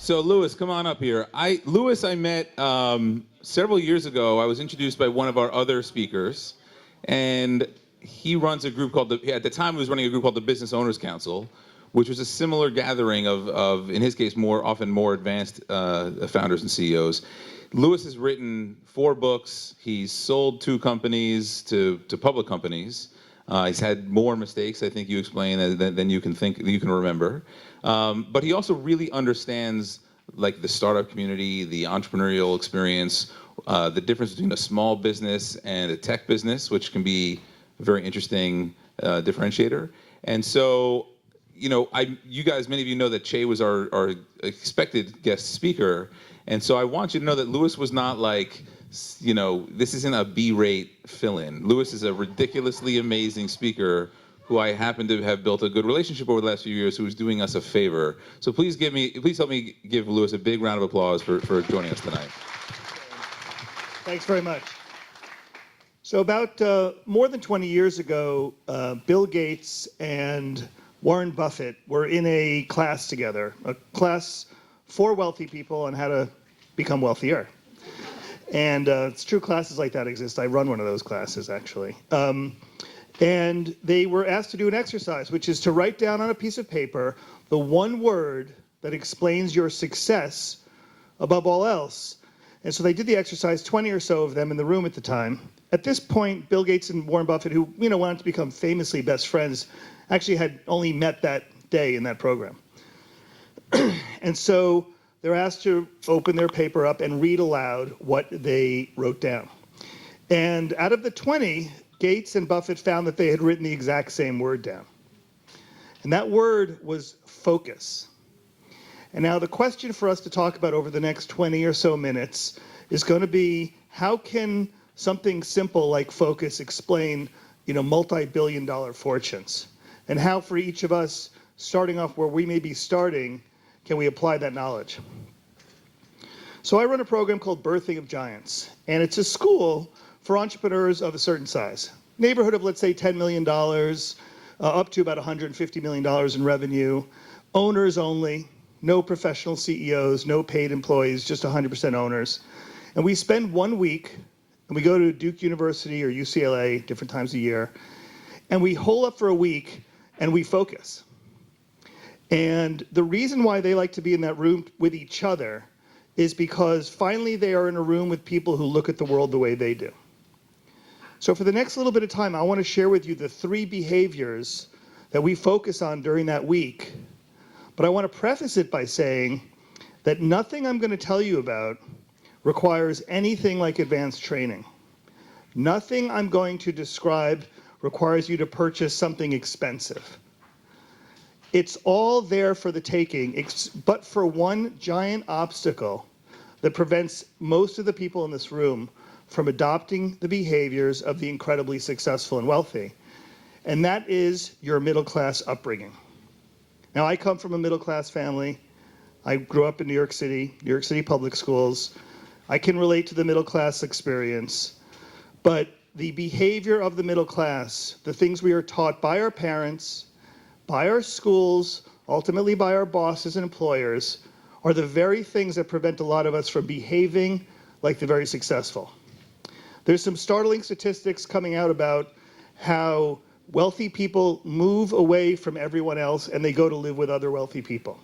So Lewis, come on up here. Lewis, I met several years ago. I was introduced by one of our other speakers, and he runs a group called at the time he was running a group called the Business Owners Council, which was a similar gathering of in his case, often more advanced founders and CEOs. Lewis has written 4 books. He's sold 2 companies to public companies. He's had more mistakes, I think you explained, than you can remember. But he also really understands like the startup community, the entrepreneurial experience, the difference between a small business and a tech business, which can be a very interesting differentiator. And so, you know, you guys, many of you know that Che was our expected guest speaker. And so I want you to know that Lewis was not like, you know, this isn't a B-rate fill-in. Lewis is a ridiculously amazing speaker who I happen to have built a good relationship over the last few years, who is doing us a favor. So please help me give Lewis a big round of applause for joining us tonight. Thanks very much. So about more than 20 years ago, Bill Gates and Warren Buffett were in a class together, a class for wealthy people on how to become wealthier. And it's true, classes like that exist. I run one of those classes, actually. And they were asked to do an exercise, which is to write down on a piece of paper the one word that explains your success above all else. And so they did the exercise, 20 or so of them in the room at the time. At this point, Bill Gates and Warren Buffett, who wanted to become famously best friends, actually had only met that day in that program. And so they're asked to open their paper up and read aloud what they wrote down. And out of the 20, Gates and Buffett found that they had written the exact same word down. And that word was focus. And now the question for us to talk about over the next 20 or so minutes is going to be, how can something simple like focus explain, multi-billion-dollar fortunes? And how, for each of us, starting off where we may be starting, can we apply that knowledge? So I run a program called Birthing of Giants, and it's a school for entrepreneurs of a certain size. Neighborhood of, let's say, $10 million, up to about $150 million in revenue, owners only, no professional CEOs, no paid employees, just 100% owners. And we spend 1 week, and we go to Duke University or UCLA different times a year, and we hole up for a week, and we focus. And the reason why they like to be in that room with each other is because finally they are in a room with people who look at the world the way they do. So for the next little bit of time, I want to share with you the 3 behaviors that we focus on during that week. But I want to preface it by saying that nothing I'm going to tell you about requires anything like advanced training. Nothing I'm going to describe requires you to purchase something expensive. It's all there for the taking, but for one giant obstacle that prevents most of the people in this room from adopting the behaviors of the incredibly successful and wealthy. And that is your middle-class upbringing. Now, I come from a middle-class family. I grew up in New York City public schools. I can relate to the middle-class experience. But the behavior of the middle class, the things we are taught by our parents, by our schools, ultimately by our bosses and employers, are the very things that prevent a lot of us from behaving like the very successful. There's some startling statistics coming out about how wealthy people move away from everyone else and they go to live with other wealthy people.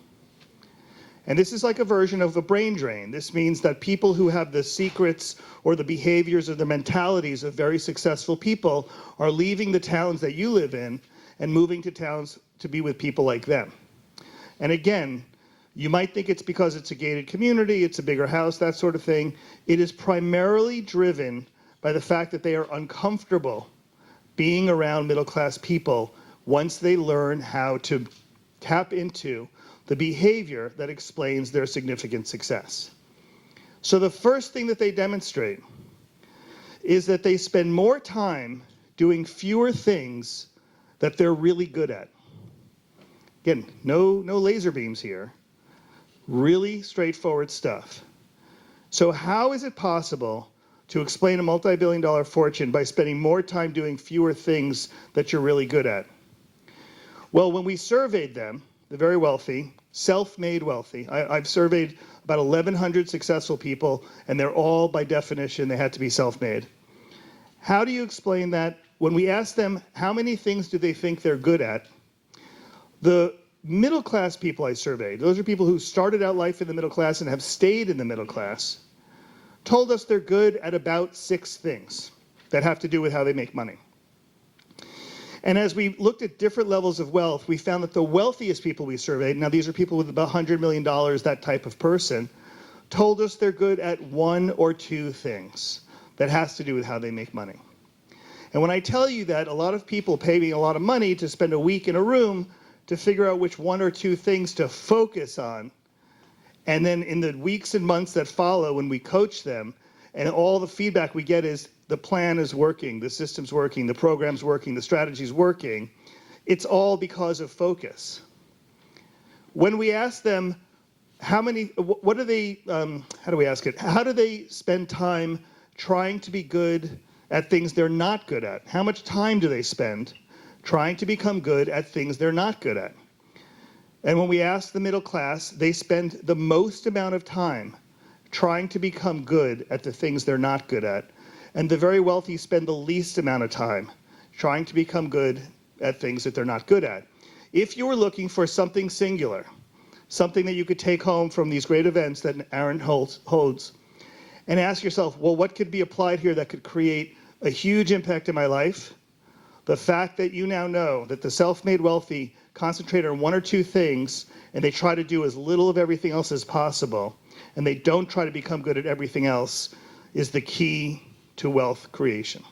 And this is like a version of a brain drain. This means that people who have the secrets or the behaviors or the mentalities of very successful people are leaving the towns that you live in and moving to towns to be with people like them. And again, you might think it's because it's a gated community, it's a bigger house, that sort of thing. It is primarily driven by the fact that they are uncomfortable being around middle-class people once they learn how to tap into the behavior that explains their significant success. So the first thing that they demonstrate is that they spend more time doing fewer things that they're really good at. Again, no laser beams here. Really straightforward stuff. So how is it possible to explain a multi-billion-dollar fortune by spending more time doing fewer things that you're really good at? Well, when we surveyed them, the very wealthy, self-made wealthy. I've surveyed about 1,100 successful people, and they're all, by definition, they had to be self-made. How do you explain that? When we ask them how many things do they think they're good at, the middle class people I surveyed, those are people who started out life in the middle class and have stayed in the middle class, told us they're good at about 6 things that have to do with how they make money. And as we looked at different levels of wealth, we found that the wealthiest people we surveyed, now these are people with about $100 million, that type of person, told us they're good at 1 or 2 things that has to do with how they make money. And when I tell you that, a lot of people pay me a lot of money to spend a week in a room to figure out which 1 or 2 things to focus on. And then in the weeks and months that follow, when we coach them, and all the feedback we get is the plan is working, the system's working, the program's working, the strategy's working, it's all because of focus. When we ask them what do they, how do we ask it? How do they spend time trying to be good at things they're not good at? How much time do they spend trying to become good at things they're not good at? And when we ask the middle class, they spend the most amount of time trying to become good at the things they're not good at. And the very wealthy spend the least amount of time trying to become good at things that they're not good at. If you were looking for something singular, something that you could take home from these great events that Aaron holds, and ask yourself, well, what could be applied here that could create a huge impact in my life? The fact that you now know that the self-made wealthy concentrate on 1 or 2 things, and they try to do as little of everything else as possible, and they don't try to become good at everything else, is the key to wealth creation.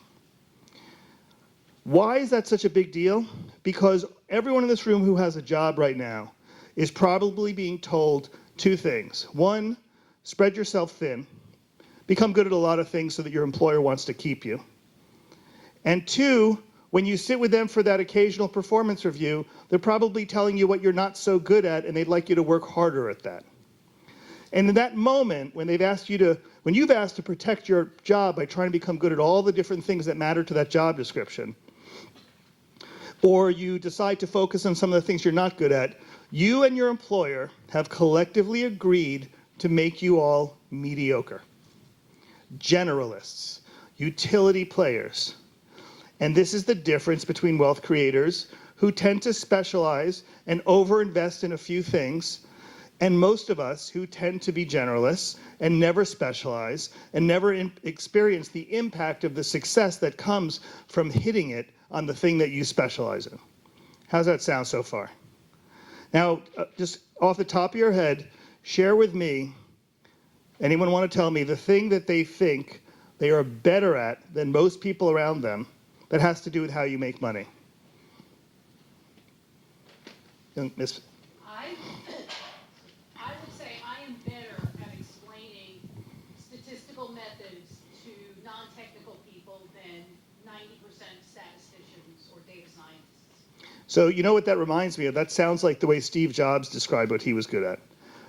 Why is that such a big deal? Because everyone in this room who has a job right now is probably being told 2 things. 1, spread yourself thin. Become good at a lot of things so that your employer wants to keep you. And 2, when you sit with them for that occasional performance review, they're probably telling you what you're not so good at, and they'd like you to work harder at that. And in that moment, when you've asked to protect your job by trying to become good at all the different things that matter to that job description, or you decide to focus on some of the things you're not good at, you and your employer have collectively agreed to make you all mediocre, generalists, utility players. And this is the difference between wealth creators who tend to specialize and overinvest in a few things, and most of us who tend to be generalists and never specialize and never experience the impact of the success that comes from hitting it on the thing that you specialize in. How's that sound so far? Now, just off the top of your head, share with me, anyone want to tell me the thing that they think they are better at than most people around them that has to do with how you make money? Miss. I would say I am better at explaining statistical methods to non-technical people than 90% statisticians or data scientists. So you know what that reminds me of? That sounds like the way Steve Jobs described what he was good at.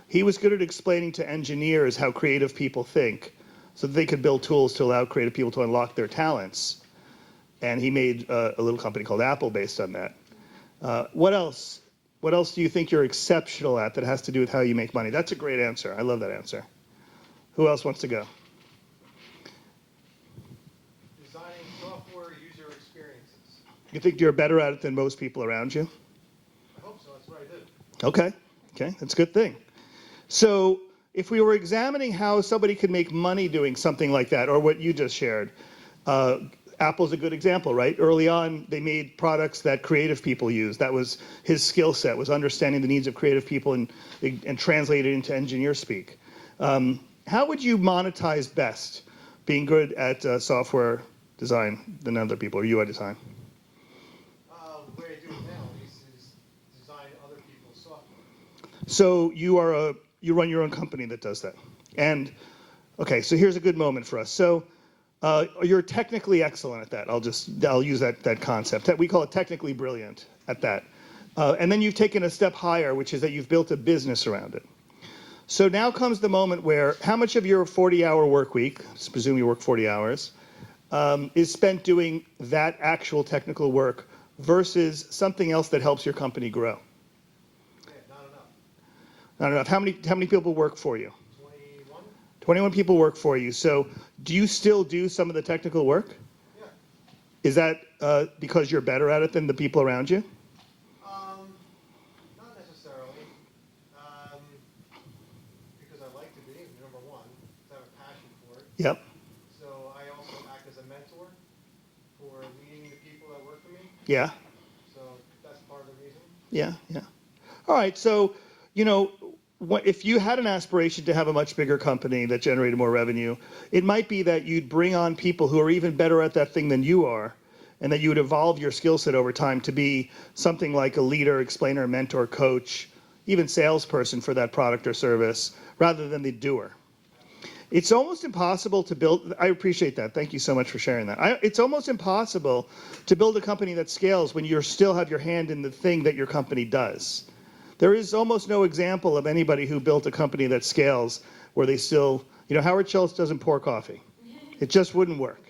He was good at explaining to engineers how creative people think so that they could build tools to allow creative people to unlock their talents. And he made a little company called Apple based on that. What else? What else do you think you're exceptional at that has to do with how you make money? That's a great answer. I love that answer. Who else wants to go? Designing software user experiences. You think you're better at it than most people around you? I hope so. That's what I do. Okay, that's a good thing. So if we were examining how somebody could make money doing something like that, or what you just shared, Apple's a good example, right? Early on, they made products that creative people use. That was his skill set, was understanding the needs of creative people and translate it into engineer speak. How would you monetize best being good at software design than other people, or UI design? The way I do it now is design other people's software. So you run your own company that does that. And okay, so here's a good moment for us. So you're technically excellent at that. I'll use that concept. We call it technically brilliant at that. And then you've taken a step higher, which is that you've built a business around it. So now comes the moment where how much of your 40-hour work week, let's presume you work 40 hours, is spent doing that actual technical work versus something else that helps your company grow? Yeah, not enough. Not enough. How many people work for you? 21? 21 people work for you. So do you still do some of the technical work? Yeah. Is that because you're better at it than the people around you? Not necessarily. Because I like to be, number one, because I have a passion for it. Yep. So I also act as a mentor for leading the people that work for me. Yeah. So that's part of the reason. Yeah. Yeah. All right. So, if you had an aspiration to have a much bigger company that generated more revenue, it might be that you'd bring on people who are even better at that thing than you are, and that you would evolve your skill set over time to be something like a leader, explainer, mentor, coach, even salesperson for that product or service, rather than the doer. It's almost impossible to build. I appreciate that. Thank you so much for sharing that. It's almost impossible to build a company that scales when you still have your hand in the thing that your company does. There is almost no example of anybody who built a company that scales where they still, Howard Schultz doesn't pour coffee. It just wouldn't work.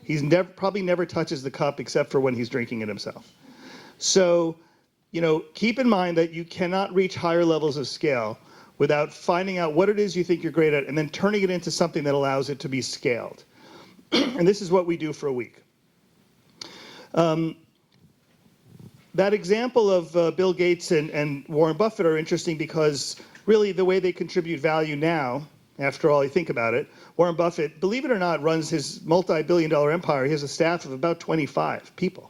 He's probably never touches the cup except for when he's drinking it himself. So, keep in mind that you cannot reach higher levels of scale without finding out what it is you think you're great at and then turning it into something that allows it to be scaled. And this is what we do for a week. That example of Bill Gates and Warren Buffett are interesting because really the way they contribute value now, after all, you think about it, Warren Buffett, believe it or not, runs his multi-billion-dollar empire. He has a staff of about 25 people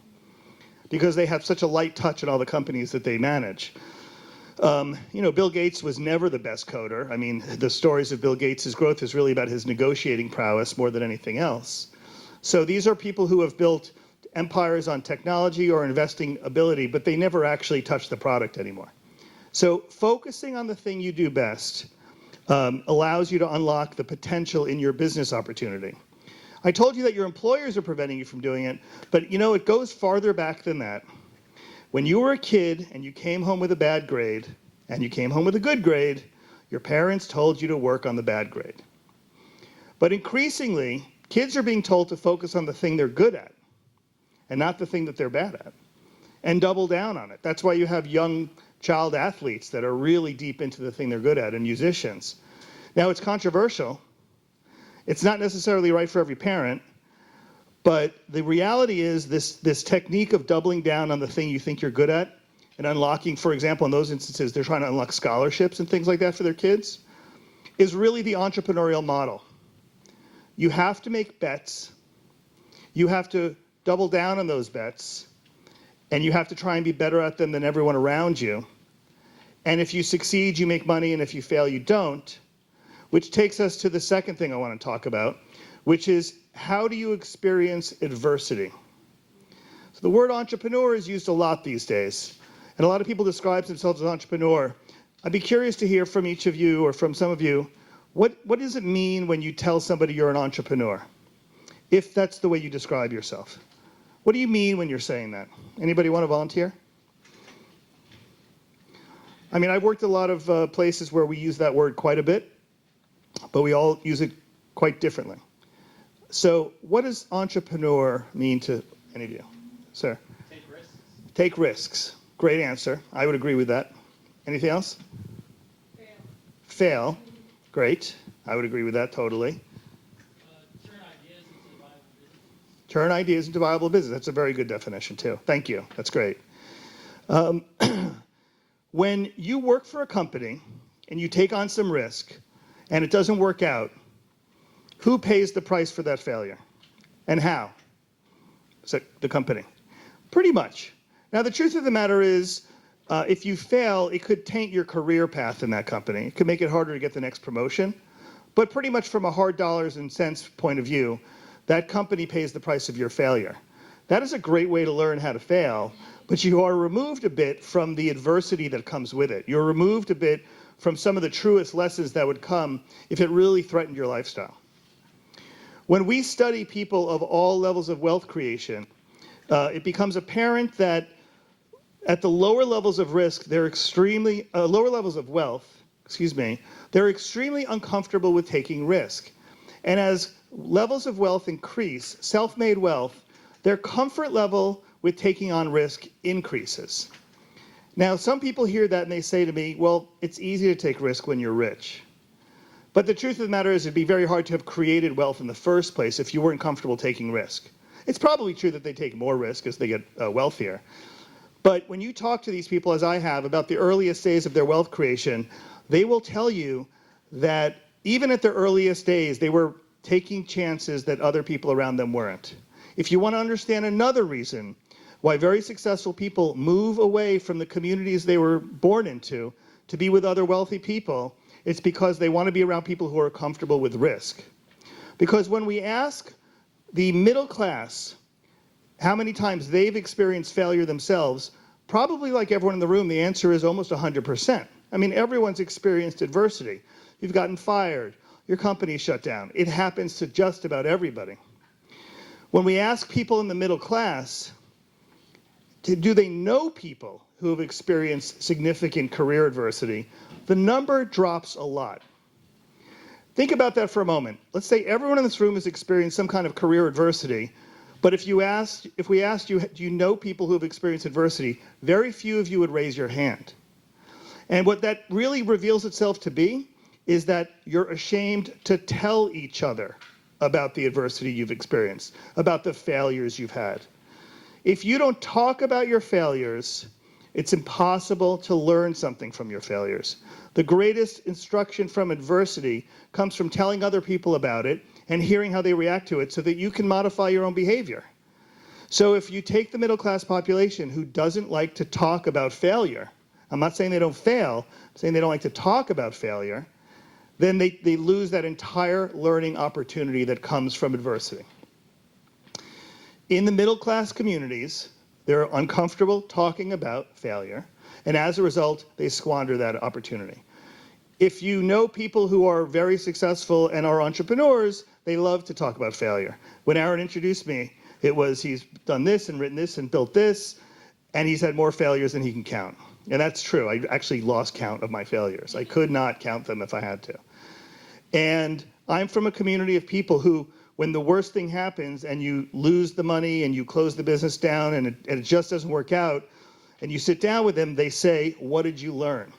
because they have such a light touch in all the companies that they manage. Bill Gates was never the best coder. I mean, the stories of Bill Gates' growth is really about his negotiating prowess more than anything else. So these are people who have built empires on technology or investing ability, but they never actually touch the product anymore. So focusing on the thing you do best allows you to unlock the potential in your business opportunity. I told you that your employers are preventing you from doing it, but it goes farther back than that. When you were a kid and you came home with a bad grade and you came home with a good grade, your parents told you to work on the bad grade. But increasingly, kids are being told to focus on the thing they're good at and not the thing that they're bad at, and double down on it. That's why you have young child athletes that are really deep into the thing they're good at, and musicians. Now, it's controversial. It's not necessarily right for every parent, but the reality is this technique of doubling down on the thing you think you're good at and unlocking, for example, in those instances, they're trying to unlock scholarships and things like that for their kids, is really the entrepreneurial model. You have to make bets. You have to double down on those bets, and you have to try and be better at them than everyone around you. And if you succeed, you make money, and if you fail, you don't, which takes us to the second thing I want to talk about, which is how do you experience adversity? So the word entrepreneur is used a lot these days, and a lot of people describe themselves as entrepreneur. I'd be curious to hear from each of you or from some of you, what does it mean when you tell somebody you're an entrepreneur, if that's the way you describe yourself? What do you mean when you're saying that? Anybody want to volunteer? I mean, I've worked a lot of places where we use that word quite a bit, but we all use it quite differently. So what does entrepreneur mean to any of you? Sir? Take risks. Take risks. Great answer. I would agree with that. Anything else? Fail. Fail. Great. I would agree with that totally. Turn ideas into viable business. That's a very good definition, too. Thank you. That's great. When you work for a company and you take on some risk and it doesn't work out, who pays the price for that failure? And how? So the company. Pretty much. Now, the truth of the matter is, if you fail, it could taint your career path in that company. It could make it harder to get the next promotion. But pretty much from a hard dollars and cents point of view, that company pays the price of your failure. That is a great way to learn how to fail, but you are removed a bit from the adversity that comes with it. You're removed a bit from some of the truest lessons that would come if it really threatened your lifestyle. When we study people of all levels of wealth creation, it becomes apparent that at the lower levels of risk, lower levels of wealth, they're extremely uncomfortable with taking risk. And as levels of wealth increase, self-made wealth, their comfort level with taking on risk increases. Now, some people hear that and they say to me, well, it's easy to take risk when you're rich. But the truth of the matter is it'd be very hard to have created wealth in the first place if you weren't comfortable taking risk. It's probably true that they take more risk as they get wealthier. But when you talk to these people, as I have, about the earliest days of their wealth creation, they will tell you that even at their earliest days, they were taking chances that other people around them weren't. If you want to understand another reason why very successful people move away from the communities they were born into to be with other wealthy people, it's because they want to be around people who are comfortable with risk. Because when we ask the middle class how many times they've experienced failure themselves, probably like everyone in the room, the answer is almost 100%. I mean, everyone's experienced adversity. You've gotten fired, your company shut down. It happens to just about everybody. When we ask people in the middle class, do they know people who have experienced significant career adversity, the number drops a lot. Think about that for a moment. Let's say everyone in this room has experienced some kind of career adversity, but if we asked you, do you know people who have experienced adversity, very few of you would raise your hand. And what that really reveals itself to be is that you're ashamed to tell each other about the adversity you've experienced, about the failures you've had. If you don't talk about your failures, it's impossible to learn something from your failures. The greatest instruction from adversity comes from telling other people about it and hearing how they react to it so that you can modify your own behavior. So if you take the middle class population who doesn't like to talk about failure, I'm not saying they don't fail, I'm saying they don't like to talk about failure, then they lose that entire learning opportunity that comes from adversity. In the middle class communities, they're uncomfortable talking about failure, and as a result, they squander that opportunity. If you know people who are very successful and are entrepreneurs, they love to talk about failure. When Aaron introduced me, it was he's done this and written this and built this, and he's had more failures than he can count. And that's true. I actually lost count of my failures. I could not count them if I had to. And I'm from a community of people who, when the worst thing happens and you lose the money and you close the business down and it just doesn't work out, and you sit down with them, they say, what did you learn?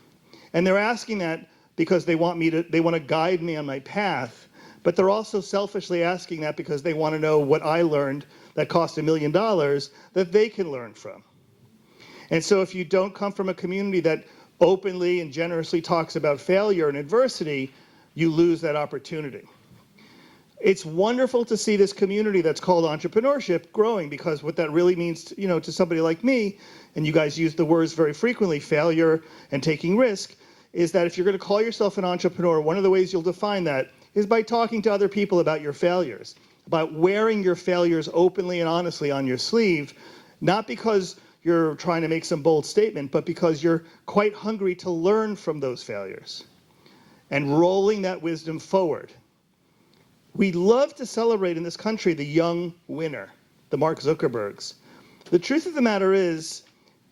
And they're asking that because they want to guide me on my path, but they're also selfishly asking that because they want to know what I learned that cost $1 million that they can learn from. And so if you don't come from a community that openly and generously talks about failure and adversity, you lose that opportunity. It's wonderful to see this community that's called entrepreneurship growing, because what that really means to somebody like me, and you guys use the words very frequently, failure and taking risk, is that if you're going to call yourself an entrepreneur, one of the ways you'll define that is by talking to other people about your failures, about wearing your failures openly and honestly on your sleeve, not because you're trying to make some bold statement, but because you're quite hungry to learn from those failures and rolling that wisdom forward. We love to celebrate in this country the young winner, the Mark Zuckerbergs. The truth of the matter is,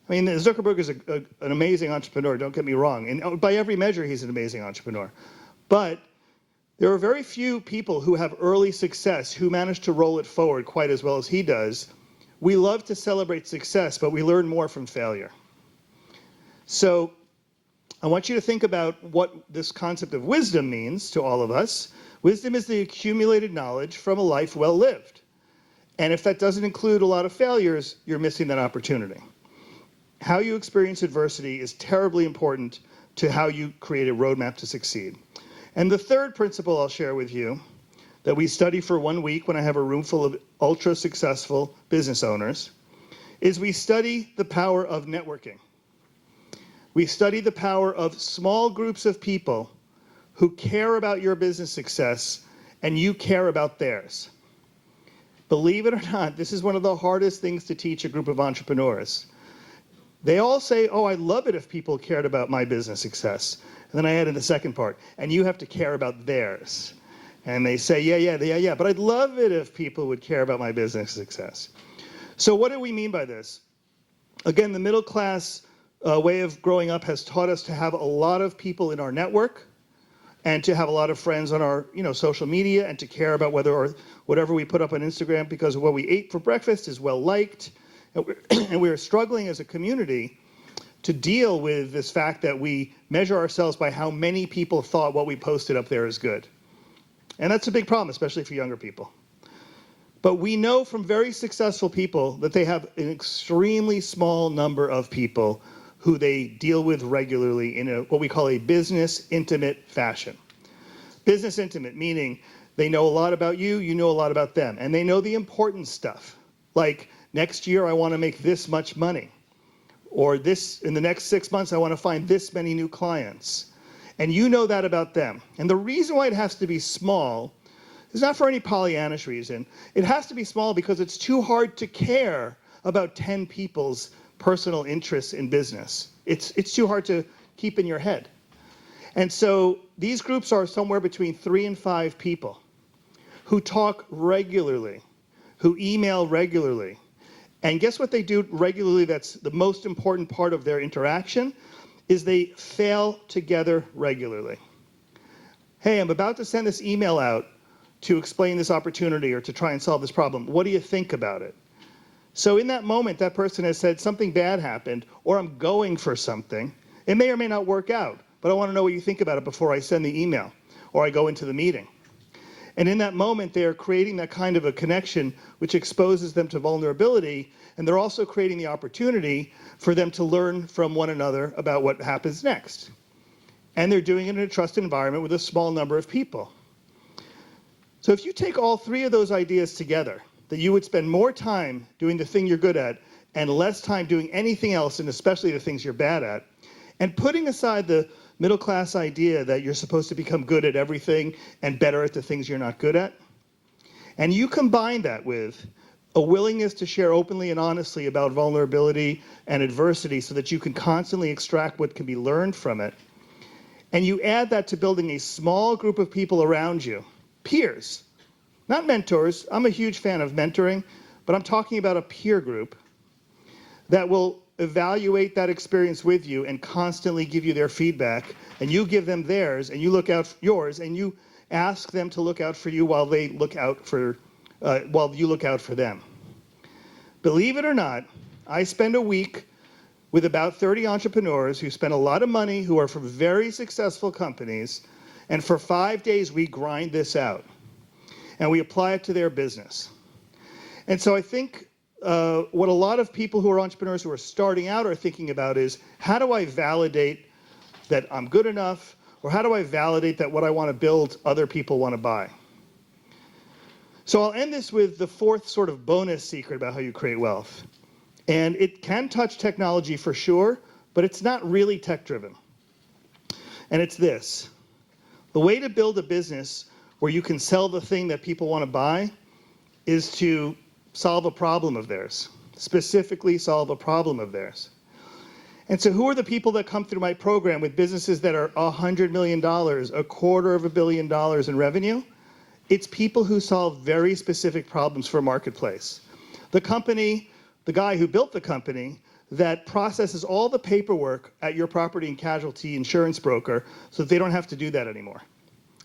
I mean, Zuckerberg is an amazing entrepreneur, don't get me wrong. And by every measure, he's an amazing entrepreneur. But there are very few people who have early success who manage to roll it forward quite as well as he does. We love to celebrate success, but we learn more from failure. So I want you to think about what this concept of wisdom means to all of us. Wisdom is the accumulated knowledge from a life well lived. And if that doesn't include a lot of failures, you're missing that opportunity. How you experience adversity is terribly important to how you create a roadmap to succeed. And the third principle I'll share with you that we study for 1 week when I have a room full of ultra successful business owners is we study the power of networking. We study the power of small groups of people who care about your business success and you care about theirs. Believe it or not, this is one of the hardest things to teach a group of entrepreneurs. They all say, oh, I'd love it if people cared about my business success. And then I add in the second part, and you have to care about theirs. And they say, yeah, but I'd love it if people would care about my business success. So what do we mean by this? Again, the middle class way of growing up has taught us to have a lot of people in our network and to have a lot of friends on our social media and to care about whatever we put up on Instagram because what we ate for breakfast is well liked. And we're struggling as a community to deal with this fact that we measure ourselves by how many people thought what we posted up there is good. And that's a big problem, especially for younger people. But we know from very successful people that they have an extremely small number of people who they deal with regularly in what we call a business intimate fashion. Business intimate, meaning they know a lot about you, you know a lot about them, and they know the important stuff. Like, next year I want to make this much money, or this in the next 6 months I want to find this many new clients. And you know that about them. And the reason why it has to be small is not for any Pollyannish reason. It has to be small because it's too hard to care about 10 people's personal interests in business. It's too hard to keep in your head. And so these groups are somewhere between 3 and 5 people who talk regularly, who email regularly. And guess what they do regularly that's the most important part of their interaction? Is they fail together regularly. Hey, I'm about to send this email out to explain this opportunity or to try and solve this problem. What do you think about it? So in that moment, that person has said something bad happened, or I'm going for something. It may or may not work out, but I want to know what you think about it before I send the email or I go into the meeting. And in that moment, they are creating that kind of a connection which exposes them to vulnerability, and they're also creating the opportunity for them to learn from one another about what happens next. And they're doing it in a trusted environment with a small number of people. So if you take all 3 of those ideas together, that you would spend more time doing the thing you're good at and less time doing anything else, and especially the things you're bad at, and putting aside the middle class idea that you're supposed to become good at everything and better at the things you're not good at, and you combine that with a willingness to share openly and honestly about vulnerability and adversity so that you can constantly extract what can be learned from it, and you add that to building a small group of people around you, peers, not mentors. I'm a huge fan of mentoring, but I'm talking about a peer group that will evaluate that experience with you and constantly give you their feedback, and you give them theirs, and you look out for yours, and you ask them to look out for you while they look out for, while you look out for them. Believe it or not, I spend a week with about 30 entrepreneurs who spend a lot of money, who are from very successful companies, and for 5 days we grind this out, and we apply it to their business. And so I think what a lot of people who are entrepreneurs who are starting out are thinking about is, how do I validate that I'm good enough, or how do I validate that what I want to build other people want to buy? So I'll end this with the 4th sort of bonus secret about how you create wealth. And it can touch technology for sure, but it's not really tech-driven. And it's this. The way to build a business where you can sell the thing that people want to buy is to solve a problem of theirs, specifically solve a problem of theirs. And so who are the people that come through my program with businesses that are $100 million, $250 million in revenue? It's people who solve very specific problems for a marketplace. The company, the guy who built the company that processes all the paperwork at your property and casualty insurance broker so that they don't have to do that anymore.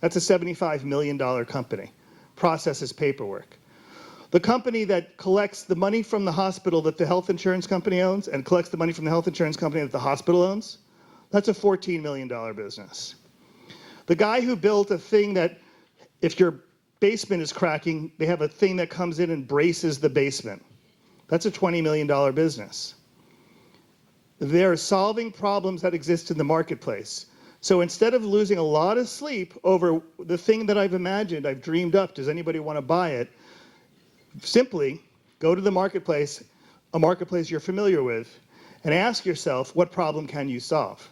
That's a $75 million company, processes paperwork. The company that collects the money from the hospital that the health insurance company owns and collects the money from the health insurance company that the hospital owns, that's a $14 million business. The guy who built a thing that, if your basement is cracking, they have a thing that comes in and braces the basement. That's a $20 million business. They're solving problems that exist in the marketplace. So instead of losing a lot of sleep over the thing that I've imagined, I've dreamed up, does anybody want to buy it? Simply go to the marketplace, a marketplace you're familiar with, and ask yourself, what problem can you solve?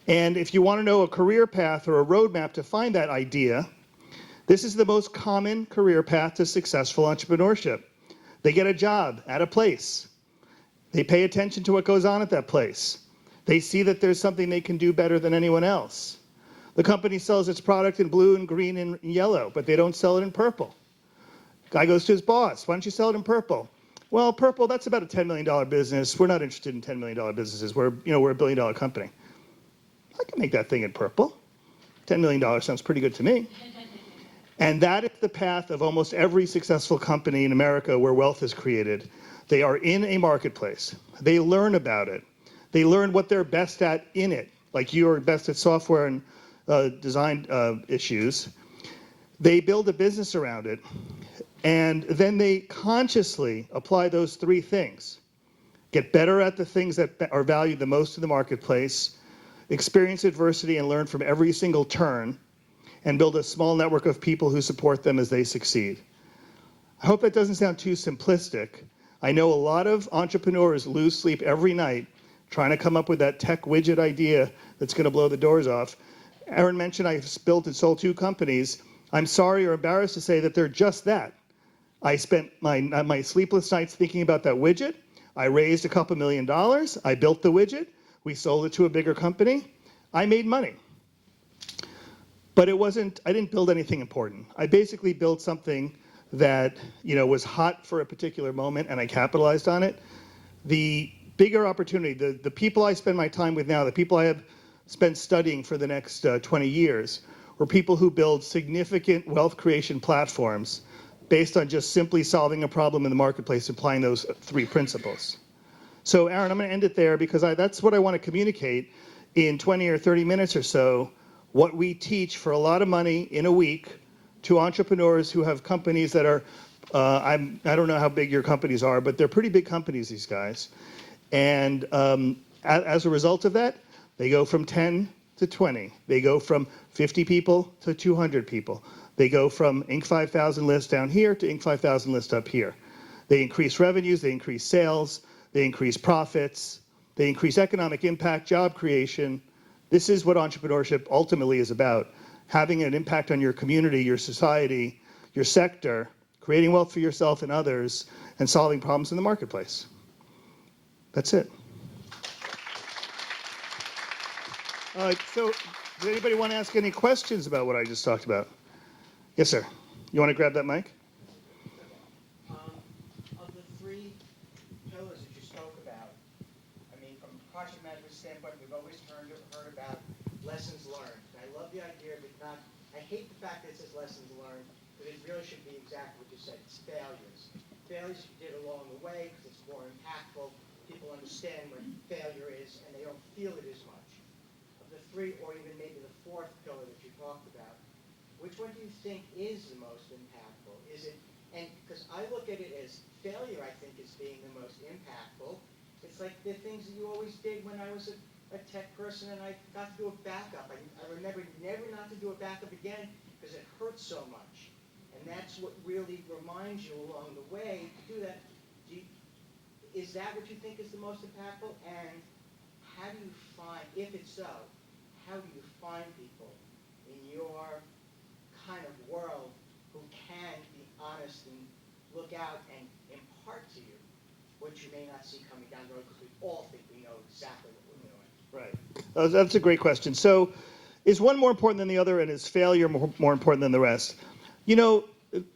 And if you want to know a career path or a roadmap to find that idea, this is the most common career path to successful entrepreneurship. They get a job at a place. They pay attention to what goes on at that place. They see that there's something they can do better than anyone else. The company sells its product in blue and green and yellow, but they don't sell it in purple. Guy goes to his boss, why don't you sell it in purple? Well, purple, that's about a $10 million business. We're not interested in $10 million businesses. We're a $1 billion company. I can make that thing in purple. $10 million sounds pretty good to me. And that is the path of almost every successful company in America where wealth is created. They are in a marketplace. They learn about it. They learn what they're best at in it, like you are best at software and design issues. They build a business around it, and then they consciously apply those three things. Get better at the things that are valued the most in the marketplace, experience adversity and learn from every single turn, and build a small network of people who support them as they succeed. I hope that doesn't sound too simplistic. I know a lot of entrepreneurs lose sleep every night trying to come up with that tech widget idea that's going to blow the doors off. Aaron mentioned I've built and sold 2 companies. I'm sorry or embarrassed to say that they're just that. I spent my sleepless nights thinking about that widget. I raised a couple $1 million. I built the widget. We sold it to a bigger company. I made money. But I didn't build anything important. I basically built something that was hot for a particular moment, and I capitalized on it. The bigger opportunity, the people I spend my time with now, the people I have spent studying for the next 20 years, were people who build significant wealth creation platforms based on just simply solving a problem in the marketplace, applying those 3 principles. So Aaron, I'm going to end it there because that's what I want to communicate in 20 or 30 minutes or so, what we teach for a lot of money in a week to entrepreneurs who have companies that are, I don't know how big your companies are, but they're pretty big companies, these guys. And as a result of that, they go from 10 to 20. They go from 50 people to 200 people. They go from Inc. 5000 list down here to Inc. 5000 list up here. They increase revenues, they increase sales, they increase profits, they increase economic impact, job creation. This is what entrepreneurship ultimately is about. Having an impact on your community, your society, your sector, creating wealth for yourself and others, and solving problems in the marketplace. That's it. So, does anybody want to ask any questions about what I just talked about? Yes, sir. You want to grab that mic? Of the 3 pillars that you spoke about, I mean, from a project management standpoint, we've always heard about lessons learned. And I love the idea of it not, I hate the fact that it says lessons learned, but it really should be exactly what you said. It's failures. Failures you did along the way because it's more impactful. People understand what failure is and they don't feel it as much. Of the 3, or even maybe the 4th pillar that you talked about, which one do you think is the most impactful? Is it, and because I look at it as failure, I think, as being the most impactful. It's like the things that you always did when I was a tech person and I got to do a backup. I remember never not to do a backup again because it hurts so much. And that's what really reminds you along the way to do that. Is that what you think is the most impactful? And how do you find, if it's so, how do you find people in your kind of world who can be honest and look out and impart to you what you may not see coming down the road, because we all think we know exactly what we're doing. Right. That's a great question. So is one more important than the other, and is failure more important than the rest?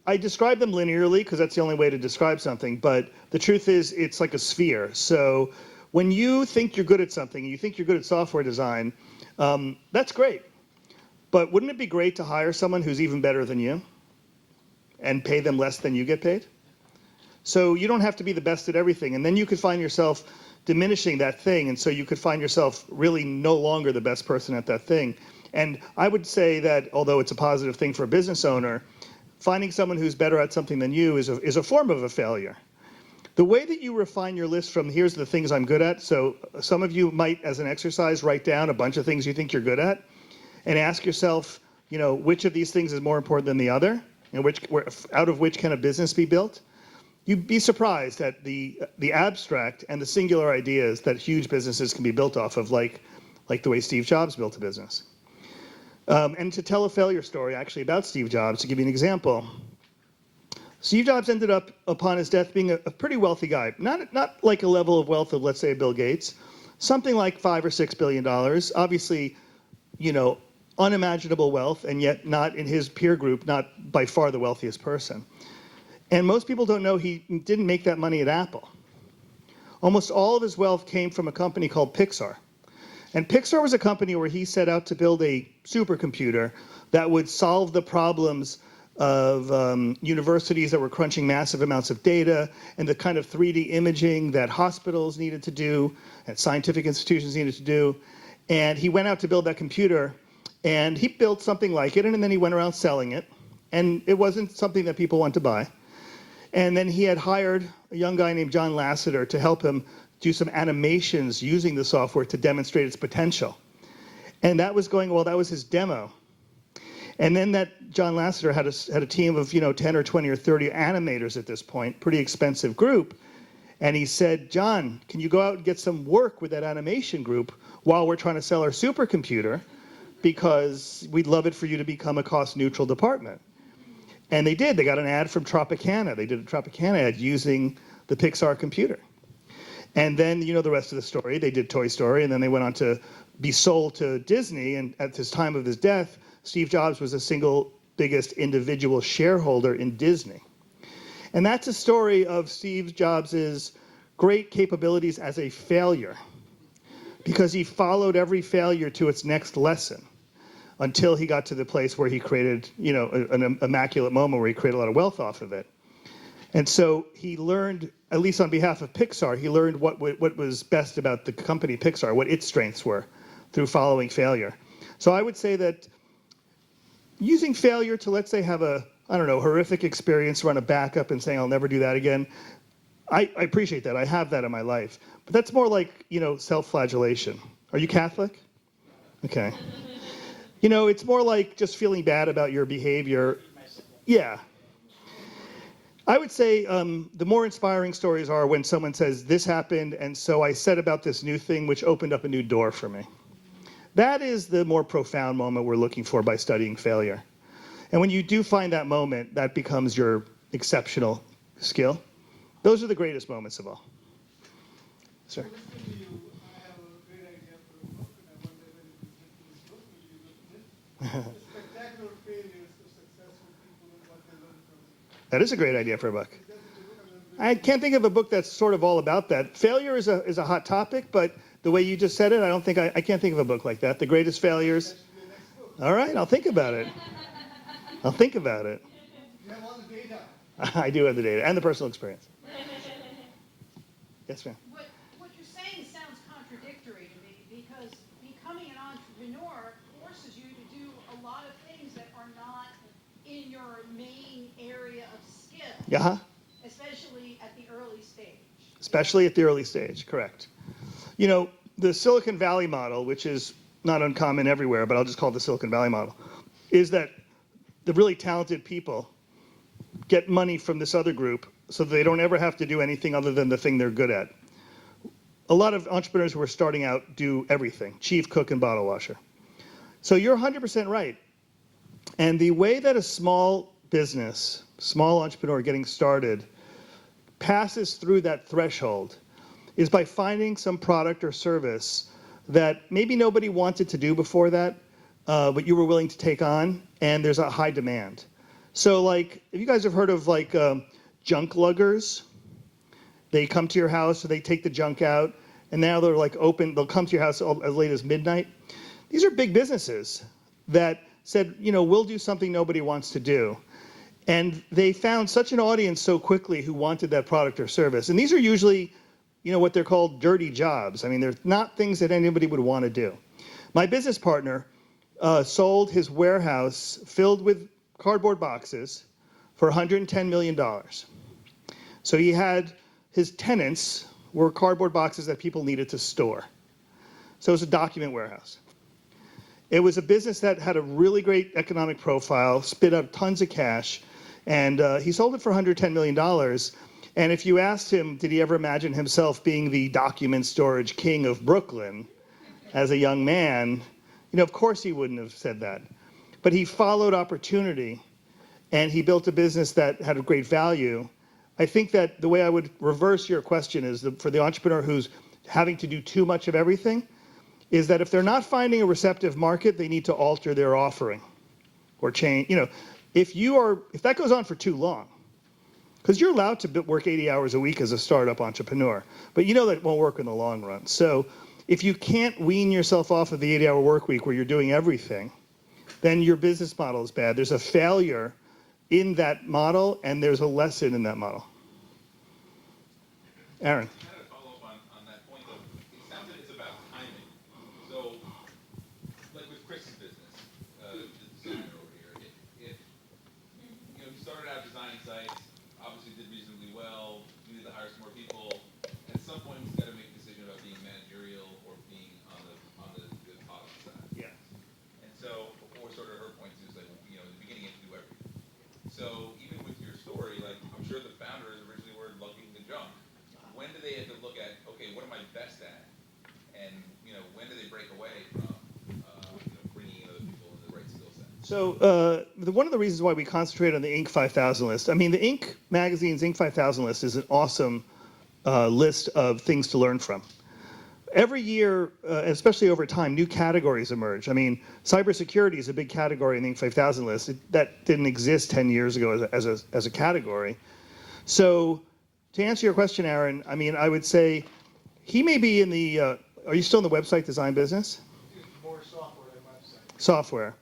I describe them linearly because that's the only way to describe something, but the truth is it's like a sphere. So when you think you're good at something, you think you're good at software design, that's great. But wouldn't it be great to hire someone who's even better than you and pay them less than you get paid? So you don't have to be the best at everything. And then you could find yourself diminishing that thing. And so you could find yourself really no longer the best person at that thing. And I would say that although it's a positive thing for a business owner, finding someone who's better at something than you is a form of a failure. The way that you refine your list from here's the things I'm good at. So some of you might, as an exercise, write down a bunch of things you think you're good at and ask yourself, which of these things is more important than the other, and out of which can a business be built? You'd be surprised at the abstract and the singular ideas that huge businesses can be built off of, like the way Steve Jobs built a business. And to tell a failure story actually about Steve Jobs, to give you an example, Steve Jobs ended up upon his death being a pretty wealthy guy. Not like a level of wealth of, let's say, Bill Gates, something like $5 or $6 billion. Obviously, unimaginable wealth, and yet not in his peer group, not by far the wealthiest person. And most people don't know he didn't make that money at Apple. Almost all of his wealth came from a company called Pixar. And Pixar was a company where he set out to build a supercomputer that would solve the problems of universities that were crunching massive amounts of data and the kind of 3D imaging that hospitals needed to do and scientific institutions needed to do. And he went out to build that computer, and he built something like it, and then he went around selling it. And it wasn't something that people wanted to buy. And then he had hired a young guy named John Lasseter to help him do some animations using the software to demonstrate its potential. And that was going well. That was his demo. And then that John Lasseter had a team of 10 or 20 or 30 animators at this point, pretty expensive group. And he said, John, can you go out and get some work with that animation group while we're trying to sell our supercomputer? Because we'd love it for you to become a cost-neutral department. And they did. They got an ad from Tropicana. They did a Tropicana ad using the Pixar computer. And then you know the rest of the story. They did Toy Story, and then they went on to be sold to Disney. And at this time of his death, Steve Jobs was the single biggest individual shareholder in Disney. And that's a story of Steve Jobs' great capabilities as a failure, because he followed every failure to its next lesson until he got to the place where he created, an immaculate moment where he created a lot of wealth off of it. And so he learned, at least on behalf of Pixar, he learned what was best about the company Pixar, what its strengths were through following failure. So I would say that using failure to, let's say, have a, horrific experience, run a backup and saying, I'll never do that again, I appreciate that. I have that in my life. But that's more like, self-flagellation. Are you Catholic? Okay. It's more like just feeling bad about your behavior. Yeah. I would say the more inspiring stories are when someone says, this happened, and so I set about this new thing, which opened up a new door for me. That is the more profound moment we're looking for by studying failure. And when you do find that moment, that becomes your exceptional skill. Those are the greatest moments of all. Sir? Listening to you, I have a great idea for a book, and I wonder whether you can get this book. Will you look at it? Spectacular failures of successful people and what they learn from it. That is a great idea for a book. I can't think of a book that's sort of all about that. Failure is a hot topic, but the way you just said it, I can't think of a book like that. The Greatest Failures. All right, I'll think about it. I'll think about it. You have all the data. I do have the data and the personal experience. Yes, ma'am. What you're saying sounds contradictory to me, because becoming an entrepreneur forces you to do a lot of things that are not in your main area of skill, Yeah. especially at the early stage. Especially at the early stage, correct. The Silicon Valley model, which is not uncommon everywhere, but I'll just call it the Silicon Valley model, is that the really talented people get money from this other group so that they don't ever have to do anything other than the thing they're good at. A lot of entrepreneurs who are starting out do everything, chief cook and bottle washer. So you're 100% right. And the way that a small business, small entrepreneur getting started, passes through that threshold is by finding some product or service that maybe nobody wanted to do before that, but you were willing to take on, and there's a high demand. So like, if you guys have heard of like junk luggers, they come to your house, or they take the junk out, and now they're like open, they'll come to your house as late as midnight. These are big businesses that said, we'll do something nobody wants to do. And they found such an audience so quickly who wanted that product or service. And these are usually, what they're called dirty jobs. I mean, they're not things that anybody would want to do. My business partner sold his warehouse filled with cardboard boxes for $110 million. So he had his tenants were cardboard boxes that people needed to store. So it was a document warehouse. It was a business that had a really great economic profile, spit out tons of cash, and he sold it for $110 million. And if you asked him, did he ever imagine himself being the document storage king of Brooklyn as a young man, of course he wouldn't have said that. But he followed opportunity, and he built a business that had a great value. I think that the way I would reverse your question is for the entrepreneur who's having to do too much of everything, is that if they're not finding a receptive market, they need to alter their offering or change. If that goes on for too long, because you're allowed to work 80 hours a week as a startup entrepreneur, but that won't work in the long run. So if you can't wean yourself off of the 80-hour work week where you're doing everything, then your business model is bad. There's a failure in that model, and there's a lesson in that model. Aaron. Kind of follow up on that point, though. It sounds like it's about timing. So, like with Chris's business, the designer over here, if you know, he started out designing sites, obviously did reasonably well, needed to hire some more people. At some point, he's got to make a decision about being managerial or being on the product side. Yeah. And so, before sort of her point too, is like, you know, in the beginning, you have to do everything. So, even with your story, like, I'm sure the founders originally were lugging the junk. When do they have to look at, okay, what am I best at? And, you know, when do they break away from, you know, bringing in other people in the right skill set? So one of the reasons why we concentrate on the Inc. 5000 list, I mean, the Inc. magazine's Inc. 5000 list is an awesome list of things to learn from. Every year, especially over time, new categories emerge. I mean, cybersecurity is a big category in the Inc. 5000 list. That didn't exist 10 years ago as a category. So to answer your question, Aaron, I mean, I would say he may be in the, are you still in the website design business? More software than website. Software.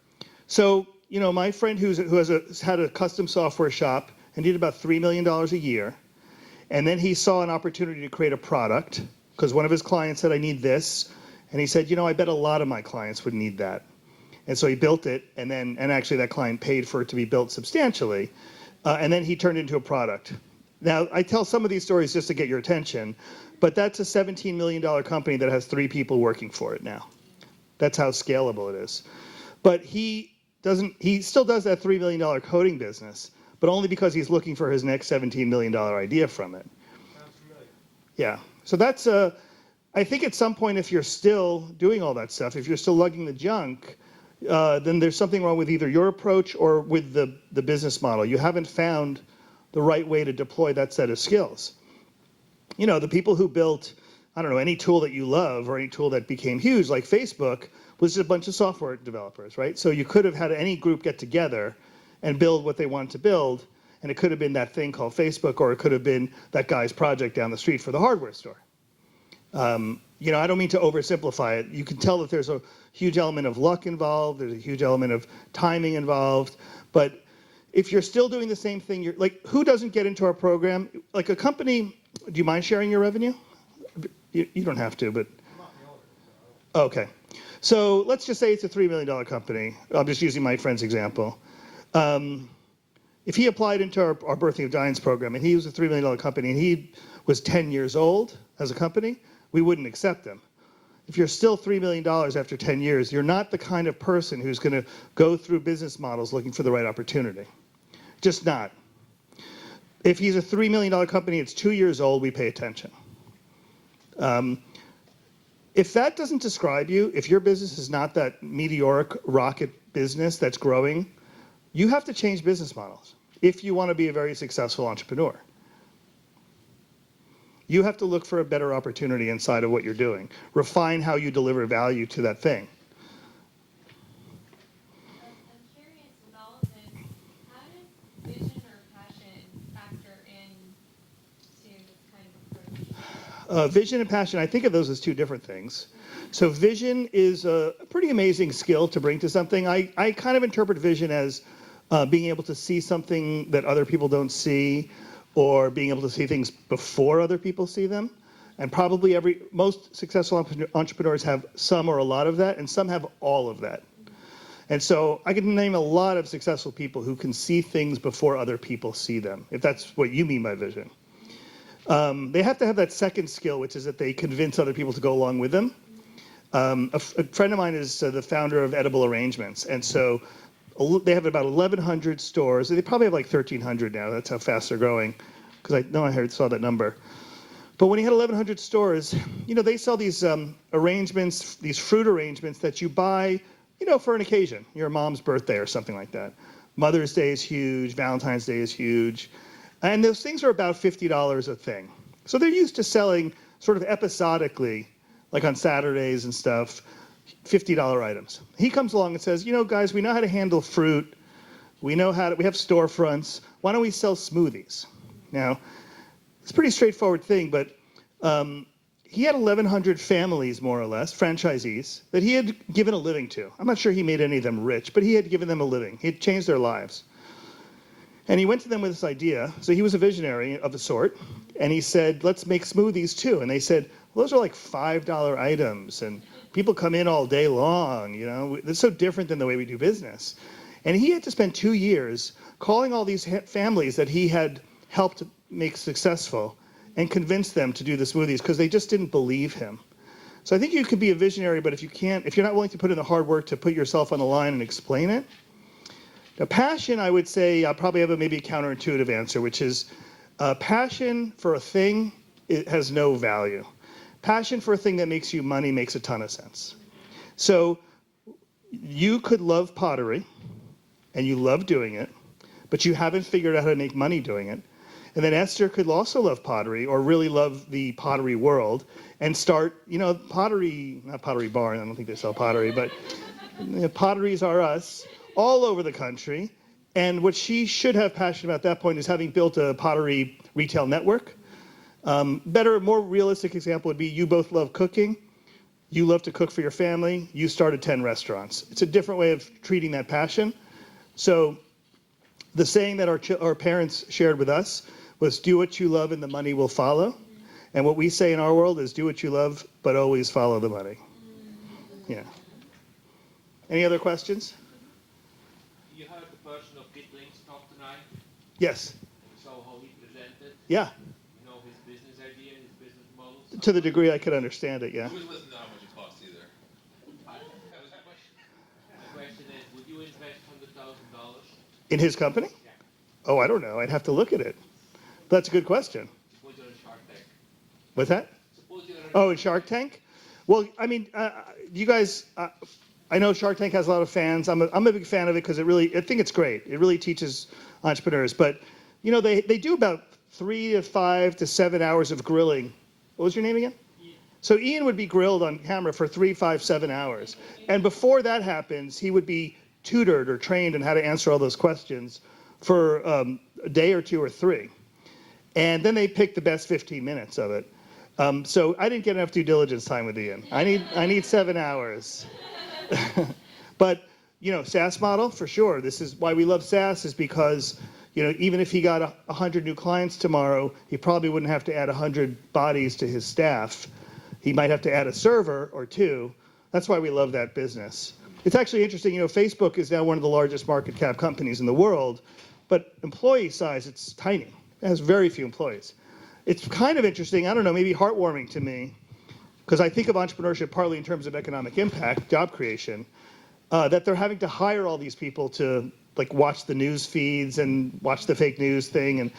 So, you know, my friend who had a custom software shop and did about $3 million a year, and then he saw an opportunity to create a product because one of his clients said, I need this. And he said, you know, I bet a lot of my clients would need that. And so he built it, and actually that client paid for it to be built substantially. And then he turned it into a product. Now, I tell some of these stories just to get your attention, but that's a $17 million company that has 3 people working for it now. That's how scalable it is. But he still does that $3 million coding business, but only because he's looking for his next $17 million idea from it. Sounds familiar. Yeah. So that's, I think at some point, if you're still doing all that stuff, if you're still lugging the junk, then there's something wrong with either your approach or with the business model. You haven't found the right way to deploy that set of skills. You know, the people who built, I don't know, any tool that you love or any tool that became huge, like Facebook, was just a bunch of software developers, right? So you could have had any group get together and build what they wanted to build, and it could have been that thing called Facebook, or it could have been that guy's project down the street for the hardware store. You know, I don't mean to oversimplify it. You can tell that there's a huge element of luck involved, there's a huge element of timing involved, but if you're still doing the same thing, you're like, who doesn't get into our program? Like a company, do you mind sharing your revenue? You don't have to, but. I'm not the owner, so. Okay. So let's just say it's a $3 million company. I'm just using my friend's example. If he applied into our Birthing of Giants program and he was a $3 million company and he was 10 years old as a company, we wouldn't accept him. If you're still $3 million after 10 years, you're not the kind of person who's going to go through business models looking for the right opportunity. Just not. If he's a $3 million company, it's 2 years old, we pay attention. If that doesn't describe you, if your business is not that meteoric rocket business that's growing, you have to change business models if you want to be a very successful entrepreneur. You have to look for a better opportunity inside of what you're doing. Refine how you deliver value to that thing. I'm curious with all of this, how does vision or passion factor in to this kind of approach? Vision and passion, I think of those as two different things. So vision is a pretty amazing skill to bring to something. I kind of interpret vision as being able to see something that other people don't see, or being able to see things before other people see them. And probably most successful entrepreneurs have some or a lot of that, and some have all of that. And so I can name a lot of successful people who can see things before other people see them, if that's what you mean by vision. They have to have that second skill, which is that they convince other people to go along with them. A friend of mine is the founder of Edible Arrangements, and so they have about 1,100 stores. They probably have like 1,300 now. That's how fast they're growing, because I know I saw that number. But when he had 1,100 stores, you know, they sell these arrangements, these fruit arrangements that you buy, you know, for an occasion, your mom's birthday or something like that. Mother's Day is huge. Valentine's Day is huge. And those things are about $50 a thing. So they're used to selling sort of episodically, like on Saturdays and stuff, $50 items. He comes along and says, you know, guys, we know how to handle fruit. We have storefronts. Why don't we sell smoothies? Now, it's a pretty straightforward thing, but he had 1,100 families, more or less, franchisees, that he had given a living to. I'm not sure he made any of them rich, but he had given them a living. He had changed their lives. And he went to them with this idea. So he was a visionary of a sort. And he said, let's make smoothies too. And they said, well, those are like $5 items. And people come in all day long. You know, it's so different than the way we do business. And he had to spend 2 years calling all these families that he had helped make successful and convince them to do the smoothies because they just didn't believe him. So I think you could be a visionary, but if you're not willing to put in the hard work to put yourself on the line and explain it. Now, passion, I would say, I'll probably have maybe a counterintuitive answer, which is passion for a thing, it has no value. Passion for a thing that makes you money makes a ton of sense. So you could love pottery, and you love doing it, but you haven't figured out how to make money doing it. And then Esther could also love pottery or really love the pottery world and start, pottery, not Pottery Barn, I don't think they sell pottery, but Potteries R Us all over the country. And what she should have passion about at that point is having built a pottery retail network. More realistic example would be you both love cooking. You love to cook for your family. You started 10 restaurants. It's a different way of treating that passion. So the saying that our parents shared with us was do what you love and the money will follow. And what we say in our world is do what you love, but always follow the money. Yeah. Any other questions? You heard the person of Gitling's talk tonight? Yes. So how he presented? Yeah. You know, his business idea, his business model? To the degree I could understand it, yeah. Who was listening to how much it costs either? That was the question. The question is, would you invest $100,000? In his company? Yeah. Oh, I don't know. I'd have to look at it. That's a good question. Suppose you're in Shark Tank. What's that? Suppose you're in Oh, in Shark Tank? Well, I mean, you guys, I know Shark Tank has a lot of fans. I'm a big fan of it because I think it's great. It really teaches entrepreneurs. But, they do about 3 to 5 to 7 hours of grilling. What was your name again? Ian. So Ian would be grilled on camera for 3, 5, 7 hours. And before that happens, he would be tutored or trained in how to answer all those questions for a day or 2 or 3. And then they pick the best 15 minutes of it. So I didn't get enough due diligence time with Ian. I need 7 hours. But, SaaS model, for sure. This is why we love SaaS is because, even if he got 100 new clients tomorrow, he probably wouldn't have to add 100 bodies to his staff. He might have to add a server or 2. That's why we love that business. It's actually interesting, Facebook is now one of the largest market cap companies in the world, but employee size, it's tiny. It has very few employees. It's kind of interesting, I don't know, maybe heartwarming to me, because I think of entrepreneurship partly in terms of economic impact, job creation, that they're having to hire all these people to watch the news feeds and watch the fake news thing. And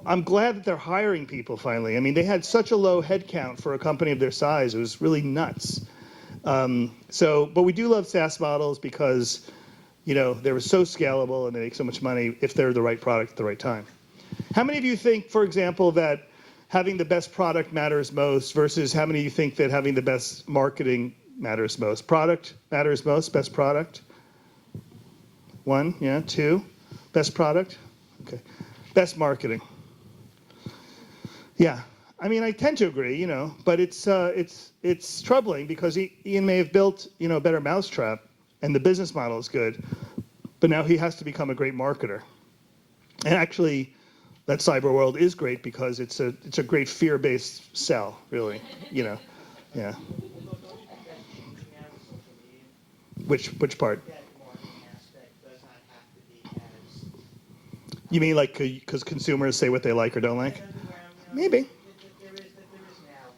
I'm glad that they're hiring people finally. I mean, they had such a low headcount for a company of their size. It was really nuts. But we do love SaaS models because, they're so scalable and they make so much money if they're the right product at the right time. How many of you think, for example, that having the best product matters most versus how many of you think that having the best marketing matters most? Product matters most, best product? 1, yeah, 2, best product? Okay. Best marketing. Yeah. I mean, I tend to agree, but it's troubling because Ian may have built, a better mousetrap and the business model is good, but now he has to become a great marketer. And actually, that cyber world is great because it's a great fear-based sell, really, Yeah. Although, don't you think that's changing now with social media? Which part? That marketing aspect does not have to be as. You mean because consumers say what they like or don't like? Maybe. There is now.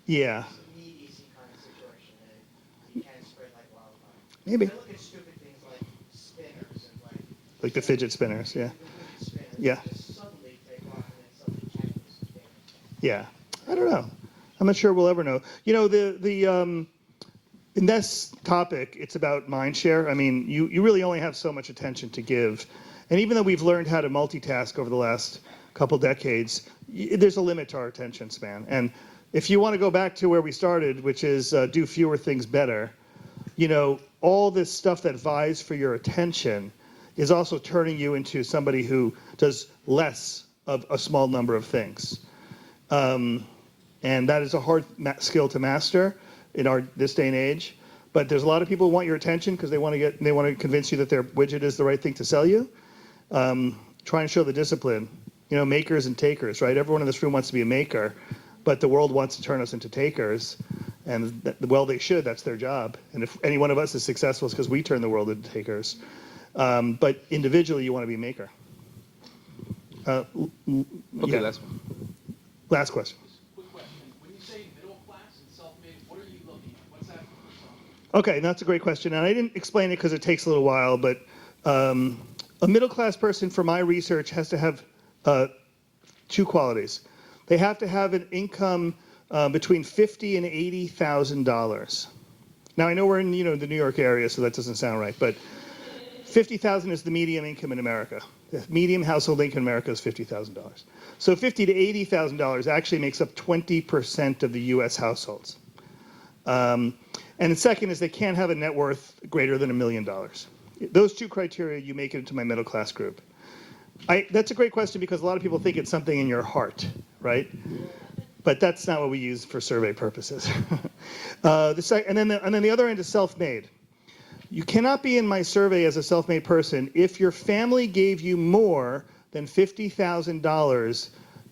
Yeah. Need easy kind of situation that you can spread like wildfire. Maybe. I look at stupid things like spinners and Like the fidget spinners, yeah. Yeah. Just suddenly take off and then something changes. Yeah. I don't know. I'm not sure we'll ever know. In this topic, it's about mind share. I mean, you really only have so much attention to give. And even though we've learned how to multitask over the last couple decades, there's a limit to our attention span. And if you want to go back to where we started, which is do fewer things better, all this stuff that vies for your attention is also turning you into somebody who does less of a small number of things. And that is a hard skill to master in this day and age. But there's a lot of people who want your attention because they want to convince you that their widget is the right thing to sell you. Try and show the discipline. You know, makers and takers, right? Everyone in this room wants to be a maker, but the world wants to turn us into takers. And well, they should. That's their job. And if any one of us is successful, it's because we turn the world into takers. But individually, you want to be a maker. Okay, Yeah. last one. Last question. Quick question. When you say middle class and self-made, what are you looking at? What's that persona? Okay, that's a great question. And I didn't explain it because it takes a little while, but a middle class person, for my research, has to have two qualities. They have to have an income between $50,000 and $80,000. Now, I know we're in the New York area, so that doesn't sound right, but $50,000 is the median income in America. The median household income in America is $50,000. So $50,000 to $80,000 actually makes up 20% of the U.S. households. And the second is they can't have a net worth greater than $1 million. Those two criteria, you make it into my middle class group. That's a great question because a lot of people think it's something in your heart, right? But that's not what we use for survey purposes. And then the other end is self-made. You cannot be in my survey as a self-made person if your family gave you more than $50,000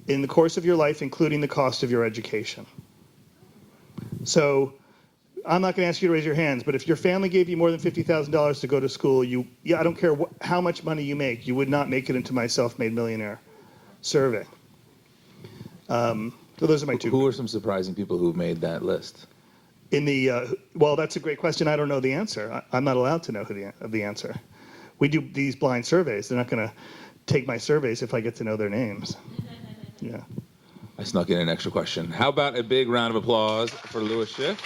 in the course of your life, including the cost of your education. So I'm not going to ask you to raise your hands, but if your family gave you more than $50,000 to go to school, I don't care how much money you make, you would not make it into my self-made millionaire survey. So those are my two. Who are some surprising people who've made that list? Well, that's a great question. I don't know the answer. I'm not allowed to know the answer. We do these blind surveys. They're not going to take my surveys if I get to know their names. Yeah. I snuck in an extra question. How about a big round of applause for Louis Schiff?